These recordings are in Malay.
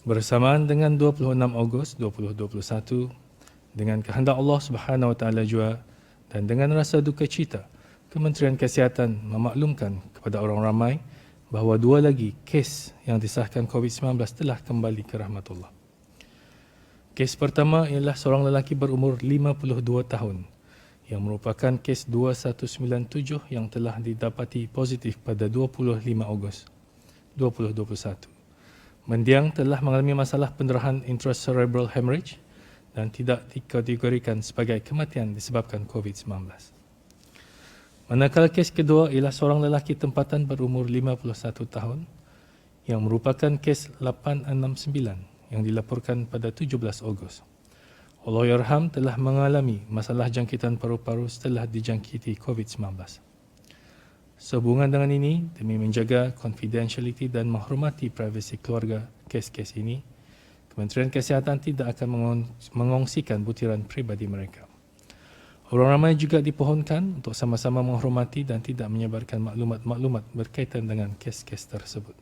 Bersamaan dengan 26 Ogos 2021, dengan kehendak Allah Subhanahu Wa Taala jua dan dengan rasa duka cita, Kementerian Kesihatan memaklumkan kepada orang ramai bahawa 2 lagi kes yang disahkan COVID-19 telah kembali ke rahmatullah. Kes pertama ialah seorang lelaki berumur 52 tahun yang merupakan kes 2197 yang telah didapati positif pada 25 Ogos 2021. Mendiang telah mengalami masalah pendarahan intracerebral hemorrhage dan tidak dikategorikan sebagai kematian disebabkan COVID-19. Manakala kes kedua ialah seorang lelaki tempatan berumur 51 tahun yang merupakan kes 869 yang dilaporkan pada 17 Ogos. Allahyarham telah mengalami masalah jangkitan paru-paru setelah dijangkiti COVID-19. Sehubungan dengan ini, demi menjaga confidentiality dan menghormati privasi keluarga kes-kes ini, Kementerian Kesihatan tidak akan mengongsikan butiran peribadi mereka. Orang ramai juga dipohonkan untuk sama-sama menghormati dan tidak menyebarkan maklumat-maklumat berkaitan dengan kes-kes tersebut.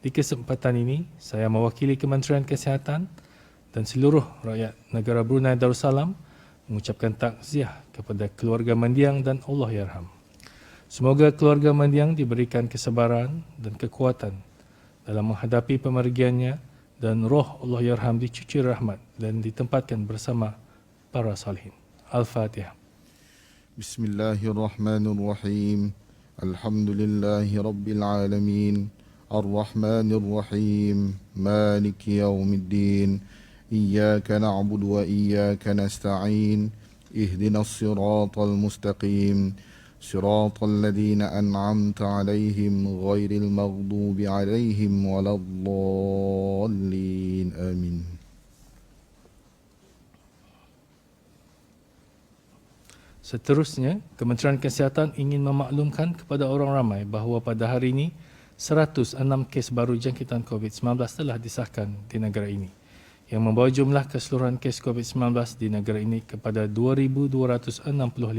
Di kesempatan ini, saya mewakili Kementerian Kesihatan dan seluruh rakyat negara Brunei Darussalam mengucapkan takziah kepada keluarga mendiang dan Allahyarham. Semoga keluarga mendiang diberikan kesabaran dan kekuatan dalam menghadapi pemergiannya dan roh Allahyarham dicuci rahmat dan ditempatkan bersama para salihin. Al-Fatihah. Bismillahirrahmanirrahim. Alhamdulillahi Rabbil Alamin. Ar-Rahmanir-Rahim. Maliki yawmiddin. Iyyaka na'budu wa iyyaka nasta'in. Ihdinas siratal mustaqim. صراط الذين أنعمت عليهم غير المغضوب عليهم ولا الضالين آمين. Seterusnya, Kementerian Kesihatan ingin memaklumkan kepada orang ramai bahawa pada hari ini 106 kes baru jangkitan COVID-19 telah disahkan di negara ini, yang membawa jumlah keseluruhan kes COVID-19 di negara ini kepada 2,265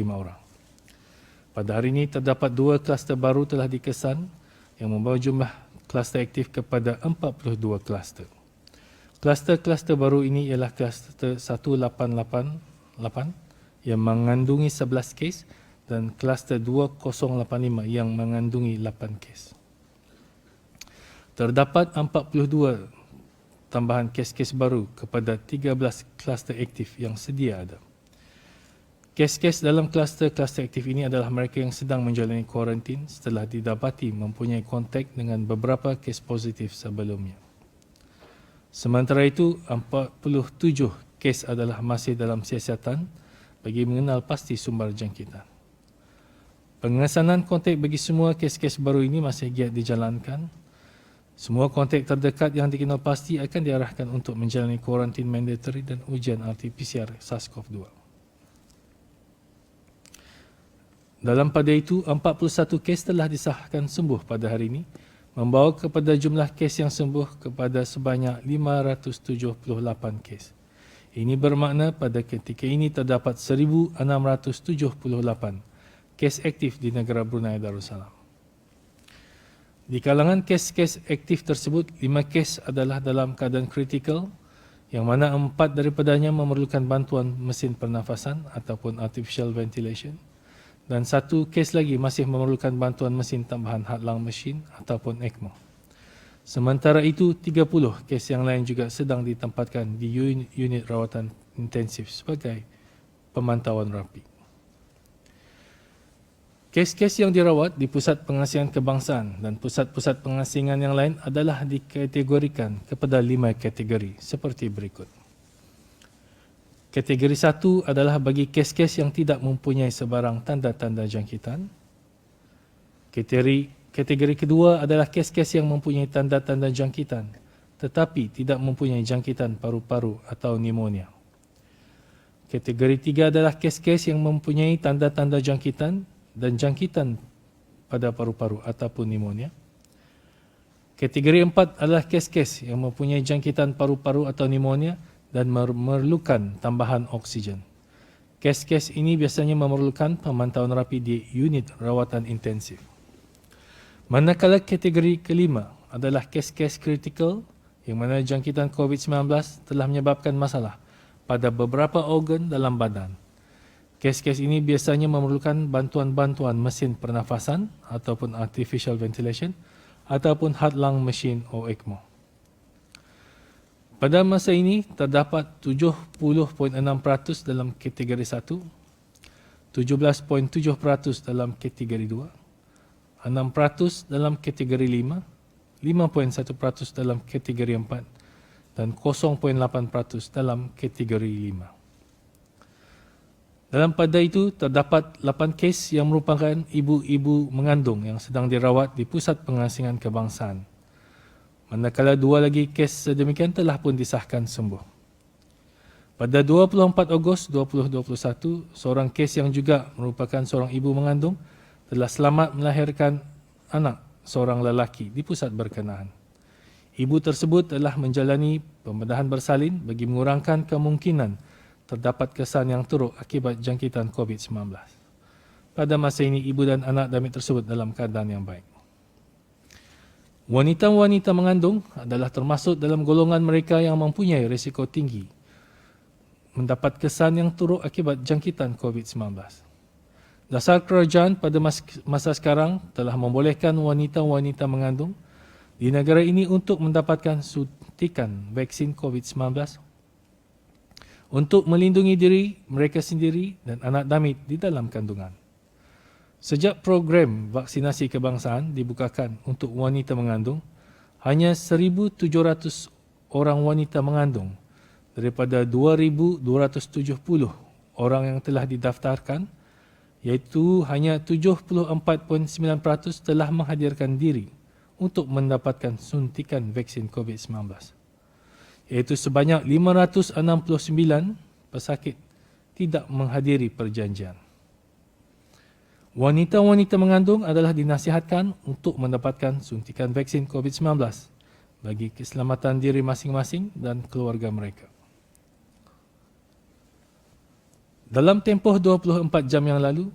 orang. Pada hari ini terdapat 2 kluster baru telah dikesan yang membawa jumlah kluster aktif kepada 42 kluster. Kluster-kluster baru ini ialah kluster 1888 yang mengandungi 11 kes dan kluster 2085 yang mengandungi 8 kes. Terdapat 42 tambahan kes-kes baru kepada 13 kluster aktif yang sedia ada. Kes-kes dalam kluster-kluster aktif ini adalah mereka yang sedang menjalani kuarantin setelah didapati mempunyai kontak dengan beberapa kes positif sebelumnya. Sementara itu, 47 kes adalah masih dalam siasatan bagi mengenal pasti sumber jangkitan. Pengesanan kontak bagi semua kes-kes baru ini masih giat dijalankan. Semua kontak terdekat yang dikenal pasti akan diarahkan untuk menjalani kuarantin mandatory dan ujian RT-PCR SARS-CoV-2. Dalam pada itu, 41 kes telah disahkan sembuh pada hari ini, membawa kepada jumlah kes yang sembuh kepada sebanyak 578 kes. Ini bermakna pada ketika ini terdapat 1,678 kes aktif di negara Brunei Darussalam. Di kalangan kes-kes aktif tersebut, 5 kes adalah dalam keadaan kritikal, yang mana 4 daripadanya memerlukan bantuan mesin pernafasan ataupun artificial ventilation, dan 1 kes lagi masih memerlukan bantuan mesin tambahan hadlang mesin ataupun ECMO. Sementara itu, 30 kes yang lain juga sedang ditempatkan di unit rawatan intensif sebagai pemantauan rapi. Kes-kes yang dirawat di Pusat Pengasingan Kebangsaan dan pusat-pusat pengasingan yang lain adalah dikategorikan kepada 5 kategori seperti berikut. Kategori 1 adalah bagi kes-kes yang tidak mempunyai sebarang tanda-tanda jangkitan. Kategori kedua adalah kes-kes yang mempunyai tanda-tanda jangkitan tetapi tidak mempunyai jangkitan paru-paru atau pneumonia. Kategori 3 adalah kes-kes yang mempunyai tanda-tanda jangkitan dan jangkitan pada paru-paru ataupun pneumonia. Kategori 4 adalah kes-kes yang mempunyai jangkitan paru-paru atau pneumonia dan memerlukan tambahan oksigen. Kes-kes ini biasanya memerlukan pemantauan rapi di unit rawatan intensif. Manakala kategori kelima adalah kes-kes kritikal yang mana jangkitan COVID-19 telah menyebabkan masalah pada beberapa organ dalam badan. Kes-kes ini biasanya memerlukan bantuan-bantuan mesin pernafasan ataupun artificial ventilation ataupun heart lung machine atau ECMO. Pada masa ini, terdapat 70.6% dalam kategori 1, 17.7% dalam kategori 2, 6% dalam kategori 5, 5.1% dalam kategori 4 dan 0.8% dalam kategori 5. Dalam pada itu, terdapat 8 kes yang merupakan ibu-ibu mengandung yang sedang dirawat di Pusat Pengasingan Kebangsaan. Manakala 2 lagi kes sedemikian telah pun disahkan sembuh. Pada 24 Ogos 2021, seorang kes yang juga merupakan seorang ibu mengandung telah selamat melahirkan anak seorang lelaki di pusat berkenaan. Ibu tersebut telah menjalani pembedahan bersalin bagi mengurangkan kemungkinan terdapat kesan yang teruk akibat jangkitan COVID-19. Pada masa ini, ibu dan anak damit tersebut dalam keadaan yang baik. Wanita-wanita mengandung adalah termasuk dalam golongan mereka yang mempunyai risiko tinggi mendapat kesan yang teruk akibat jangkitan COVID-19. Dasar kerajaan pada masa sekarang telah membolehkan wanita-wanita mengandung di negara ini untuk mendapatkan suntikan vaksin COVID-19 untuk melindungi diri mereka sendiri dan anak damit di dalam kandungan. Sejak program vaksinasi kebangsaan dibukakan untuk wanita mengandung, hanya 1,700 orang wanita mengandung daripada 2,270 orang yang telah didaftarkan, iaitu hanya 74.9% telah menghadirkan diri untuk mendapatkan suntikan vaksin COVID-19. Iaitu sebanyak 569 pesakit tidak menghadiri perjanjian. Wanita-wanita mengandung adalah dinasihatkan untuk mendapatkan suntikan vaksin COVID-19 bagi keselamatan diri masing-masing dan keluarga mereka. Dalam tempoh 24 jam yang lalu,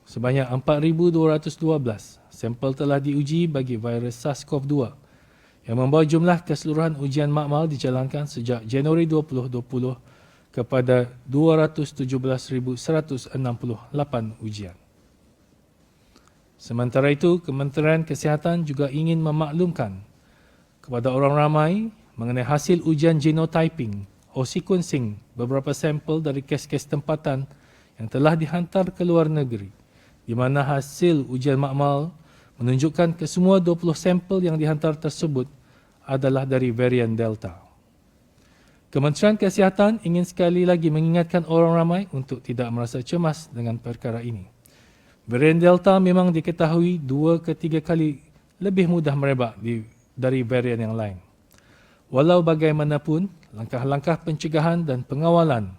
sebanyak 4,212 sampel telah diuji bagi virus SARS-CoV-2 yang membawa jumlah keseluruhan ujian makmal dijalankan sejak Januari 2020 kepada 217,168 ujian. Sementara itu, Kementerian Kesihatan juga ingin memaklumkan kepada orang ramai mengenai hasil ujian genotyping atau sequencing beberapa sampel dari kes-kes tempatan yang telah dihantar ke luar negeri, di mana hasil ujian makmal menunjukkan kesemua 20 sampel yang dihantar tersebut adalah dari varian Delta. Kementerian Kesihatan ingin sekali lagi mengingatkan orang ramai untuk tidak merasa cemas dengan perkara ini. Varian Delta memang diketahui 2 ke 3 kali lebih mudah merebak dari varian yang lain. Walau bagaimanapun, langkah-langkah pencegahan dan pengawalan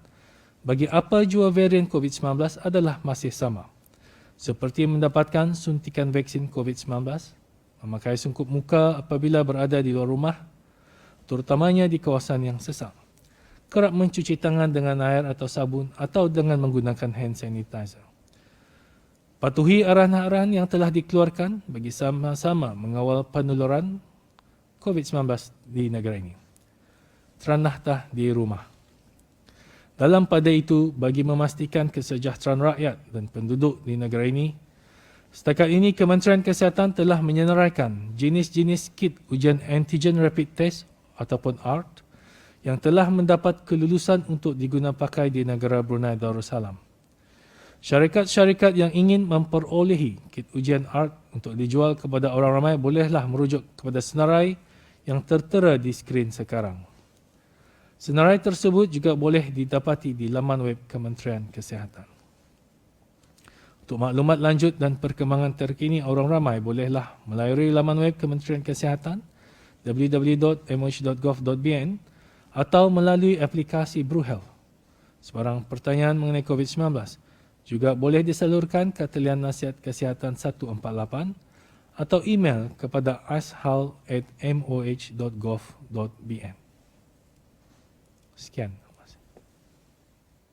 bagi apa jua varian COVID-19 adalah masih sama. Seperti mendapatkan suntikan vaksin COVID-19, memakai sungkup muka apabila berada di luar rumah, terutamanya di kawasan yang sesak, kerap mencuci tangan dengan air atau sabun atau dengan menggunakan hand sanitizer. Patuhi arahan-arahan yang telah dikeluarkan bagi sama-sama mengawal penularan COVID-19 di negara ini. Teranah di rumah. Dalam pada itu, bagi memastikan kesejahteraan rakyat dan penduduk di negara ini, setakat ini Kementerian Kesihatan telah menyenaraikan jenis-jenis kit ujian antigen rapid test ataupun ART yang telah mendapat kelulusan untuk diguna pakai di negara Brunei Darussalam. Syarikat-syarikat yang ingin memperolehi kit ujian ART untuk dijual kepada orang ramai bolehlah merujuk kepada senarai yang tertera di skrin sekarang. Senarai tersebut juga boleh didapati di laman web Kementerian Kesihatan. Untuk maklumat lanjut dan perkembangan terkini orang ramai bolehlah melayari laman web Kementerian Kesihatan www.moh.gov.bn atau melalui aplikasi BruHealth. Sebarang pertanyaan mengenai COVID-19 juga boleh disalurkan ke talian nasihat kesihatan 148 atau email kepada ashal@moh.gov.bn. Sekian.